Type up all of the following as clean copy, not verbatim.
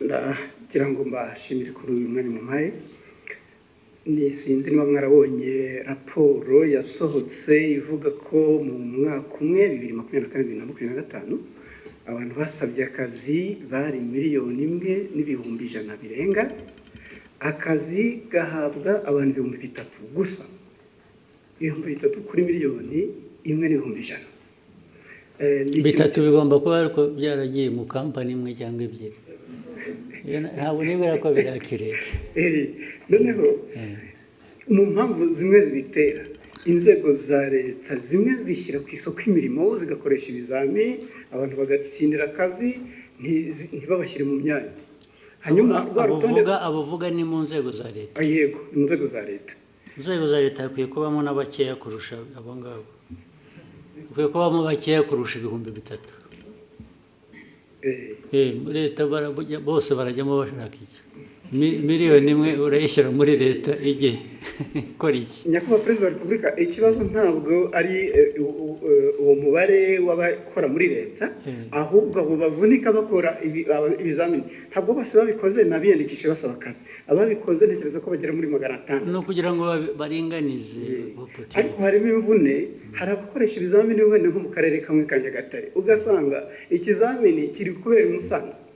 ndagira ngo mbashimire kuri uyu mwanya mumpaye. Ni sinzi niba mwarabonye raporo yasohotse ivuga ko mu mwaka umwe 2024-2025 abantu basabye akazi bari 1,100,000 birenga. Akazi gahabwa abantu 3,000 gusa, 3,000 kuri 1,100,000. Bitatu bigomba kuba ariko byaragiye mu kampani imwe cyangwa ebyiri. Ntabwo nibwira ko birakireka. Noneho mu mpamvu zimwe zibitera, inzego za leta zimwe zishyira ku isoko imirimo zigakoresha ibizami, abantu bagatsindira akazi ntibabashyire mu myanya. Hanyuma abavuga ni mu nzego za leta. Yego, mu nzego za leta. Inzego za leta hakwiye kubamo n'abakeya kurusha abo ngabo. Hakwiye kubamo bakeya kurusha 3,000. Leta bose barajyamo bashaka iki? 1,000,000 urayishyira muri leta igihe ikora iki? Nyakubahwa Perezida wa Repubulika, ikibazo ntabwo ari uwo mubare w'abakora muri leta, ahubwo abo bavunika bakora ibizamini ntabwo bose babikoze nabiyandikishe basaba akazi. Ababikoze ntekereza ko bagera muri 500. No kugira ngo baringanize. Ariko harimo imvune, hari abakoresha ibizamini wenda nko mu karere kamwe ka Nyagatare, ugasanga ikizamini kiri kubera Musanze.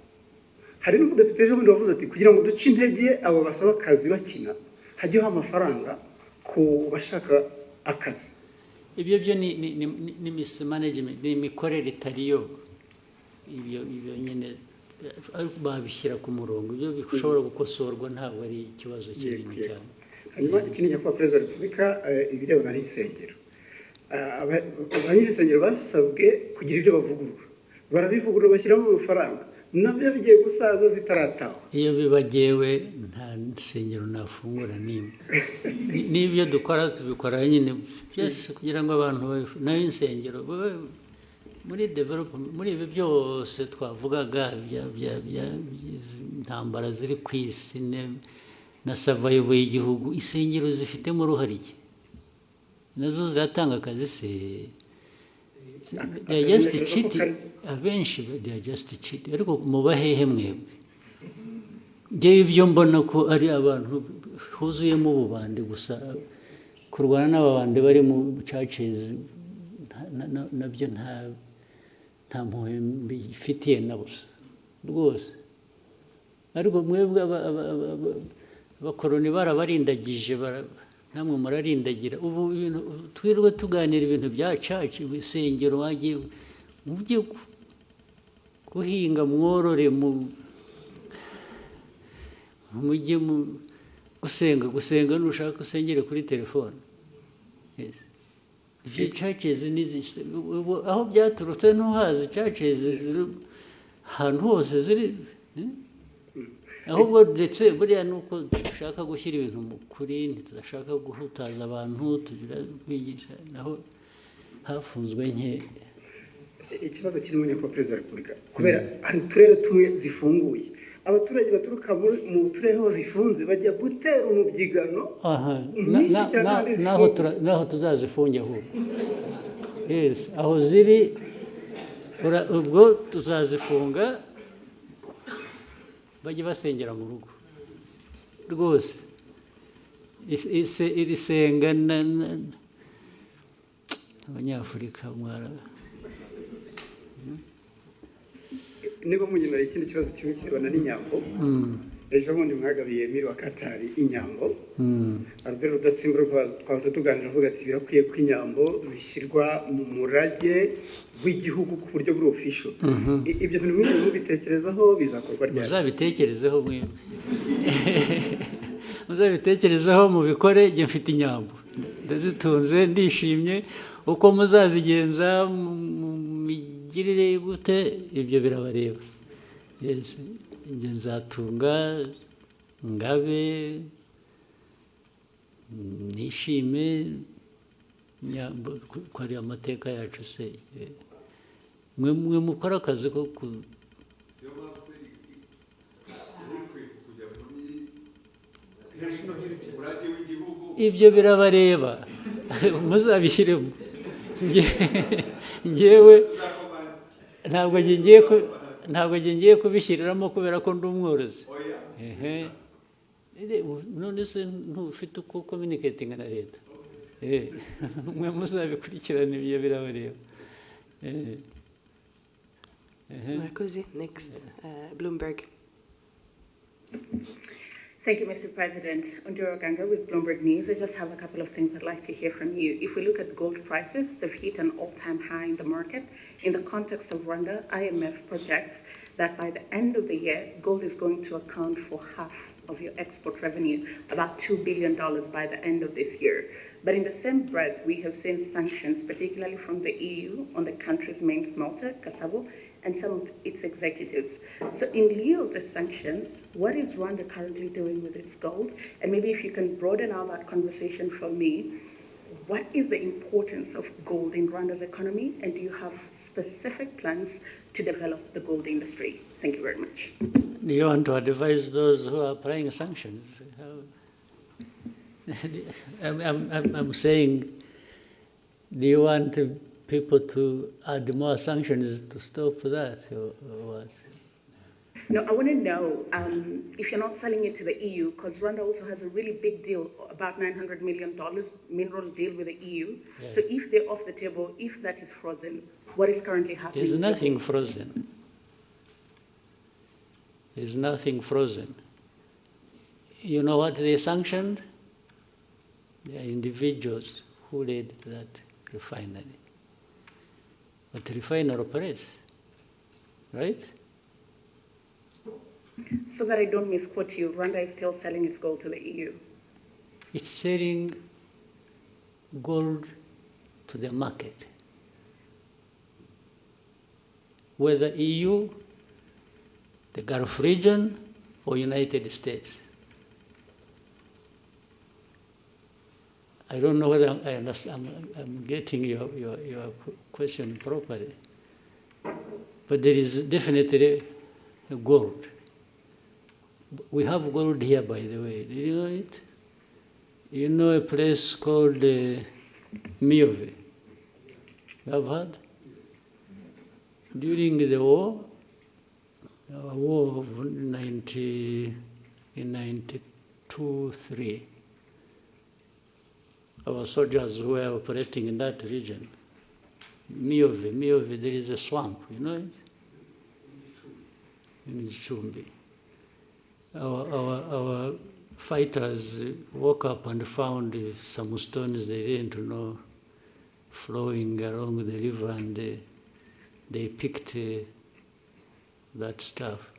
Hari n'umudepite ejo bundi wavuze ati kugira ngo duce intege abo basaba akazi bakina, hajyeho amafaranga ku bashaka akazi. Ibyo byo ni mismanagement, ni imikorere itariyo. Ibyo nyine babishyira ku murongo, ibyo bishobora gukosorwa, ntabwo ari ikibazo kinini cyane. Hanyuma ikindi Nyakubahwa Perezida wa Repubulika, ibirebana n'insengero, abanyesengero basabwe kugira ibyo bavugurura, barabivugurura bashyiramo amafaranga, nabyo bigiye gusaza zitarataha. Iyo bibagewe nta nsengero nafungura nimwe. N'ibyo dukora tubikora nyine byose kugira ngo abantu nayo insengero muri development, muri ibi byose twavugaga intambara ziri ku isi na survival y'igihugu, insengero zifitemo uruhare iki? Nazo ziratanga akazi se? They are just cheating. Abenshi they are just cheating. Ariko mubahehe mwebwe? Ngewe ibyo mbona ko ari abantu huzuyemo ububande gusa, kurwana n'ababande bari mu churches nabyo nta mpuhwe mbifitiye na busa rwose. Ariko mwebwe abakoroni barabarindagije, namwe murarindagira. Ubu twirwe tuganira ibintu bya church, isengero wagiye mujye guhinga, mworore, mujye gusenga nushaka usengere kuri telefone. Ibyo churches aho byaturutse ntuhazi. Churches ziri ahantu hose ziri, ahubwo ndetse buriya nuko dushaka gushyira ibintu mu kuri, ntidashaka guhutaza abantu, tugira kwigisha naho hafunzwe nke. Ikibazo kirimo Nyakubahwa Perezida wa Repubulika, kubera hari uturere tumwe zifunguye, abaturage baturuka mu turere ho zifunze bajya gutera umubyigano. Naho tuzazifunge ahubwo. Yes, aho ziri ubwo tuzazifunga, bajye basengera mu rugo rwose. Iri senga abanyafurika mwara. Niba munyemera ikindi kibazo kimwe kirebana n'inyambo, ejo bundi mwagabiye Emile wa Katari inyambo. Albert Rudatsimburwa twaza tuganira avuga ati birakwiye ko inyambo zishyirwa mu murage w'igihugu ku buryo buri official. Ibyo bintu mwese mubitekerezaho bizakorwa ryari? Muzabitekerezeho mwebwe. Muzabitekerezaho mubikore. Njye mfite inyambo ndazitunze, ndishimye. Uko muzazigenza migirire gute, ibyo birabareba. Yes, njye nzatunga, ngabe, nishime, ko ari amateka yacu se. Mwe mukora akazi ko ibyo birabareba. Muzabishyiremo. Ngewe ntabwo ntabwo ngiye kubishyiriramo kubera ko ndi umworozi. Ehe. None se ntufite uko communicating na leta? Mwe muzabikurikirana ibyo birabareba. Marcosi, next, Bloomberg. Thank you, Mr. President. Onduro Ganga with Bloomberg News. I just have a couple of things I'd like to hear from you. If we look at gold prices, they've hit an all-time high in the market. In the context of Rwanda, IMF projects that by the end of the year, gold is going to account for half of your export revenue, about $2 billion by the end of this year. But in the same breath, we have seen sanctions, particularly from the EU, on the country's main smelter, Kasabo, and some of its executives. So in lieu of the sanctions, what is Rwanda currently doing with its gold? And maybe if you can broaden out that conversation for me, what is the importance of gold in Rwanda's economy? And do you have specific plans to develop the gold industry? Thank you very much. Do you want to advise those who are applying sanctions? I'm saying, do you want people to add more sanctions to stop that, or what? No, I want to know if you're not selling it to the EU, because Rwanda also has a really big deal, about $900 million mineral deal with the EU. Yeah. So if they're off the table, if that is frozen, what is currently happening? There's nothing frozen. There's nothing frozen. You know what they sanctioned? They are individuals who led that refinery. But the refinery operates, right? So that I don't misquote you, Rwanda is still selling its gold to the EU? It's selling gold to the market. Whether EU, the Gulf region, or United States. I don't know whether I'm getting your question properly. But there is definitely gold. We have gold here, by the way. Do you know it? You know a place called Miove? You have heard? During the war of 92-3, our soldiers were operating in that region. Miove, there is a swamp, you know it? In Chumbi. Our fighters woke up and found some stones they didn't know flowing along the river, and they picked that stuff.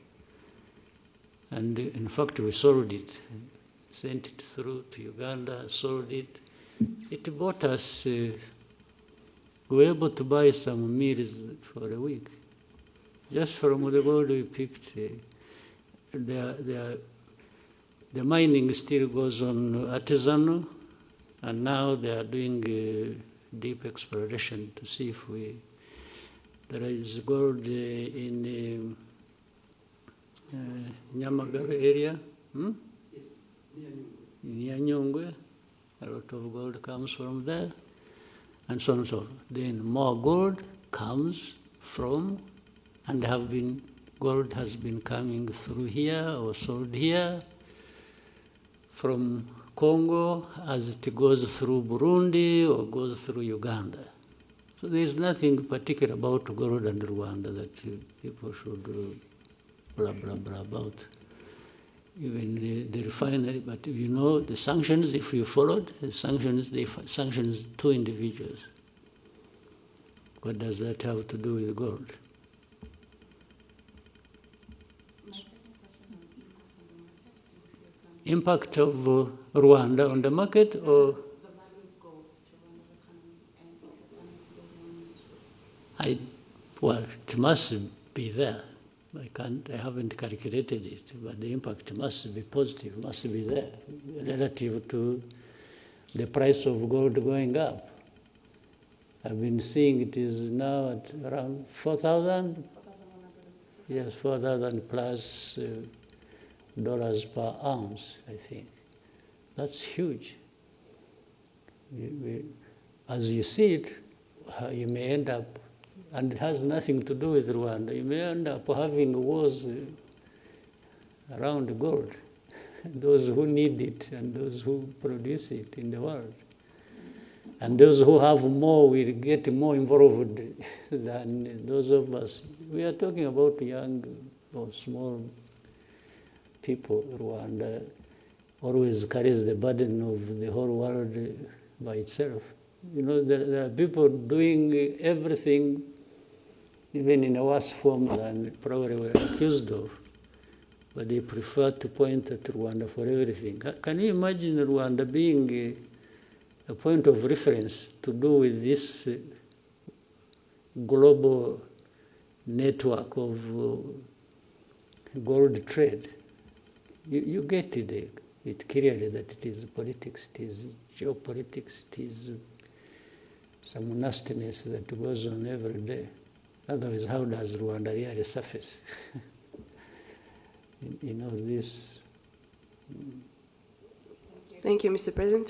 And in fact, we sold it, sent it through to Uganda, sold it. It bought us, we were able to buy some meals for a week. Just from the gold we picked. The mining still goes on artisanal, and now they are doing deep exploration to see if there is gold in Nyamagabe area, near Nyungwe. A lot of gold comes from there, and so on and so forth. Then more gold comes from, and gold has been coming through here or sold here from Congo as it goes through Burundi or goes through Uganda. So there's nothing particular about gold and Rwanda that people should blah, blah, blah about. Even the refinery, but you know the sanctions, if you followed, the sanctions, they sanctions 2 individuals. What does that have to do with gold? Impact of Rwanda on the market, or well, it must be there. I haven't calculated it, but the impact must be positive, must be there relative to the price of gold going up. I've been seeing it is now at around 4,000. Yes, 4,000 plus dollars per ounce, I think. That's huge. As you see it, you may end up and it has nothing to do with Rwanda. You may end up having wars around gold, those who need it and those who produce it in the world. And those who have more will get more involved than those of us. We are talking about young or small people. Rwanda always carries the burden of the whole world by itself. You know, there are people doing everything, even in a worse form than probably we're accused of, but they prefer to point at Rwanda for everything. Can you imagine Rwanda being a point of reference to do with this global network of gold trade? You get it clearly that it is politics, it is geopolitics, it is some nastiness that goes on every day. Otherwise, how does Rwanda really surface in all this? Thank you, Mr. President.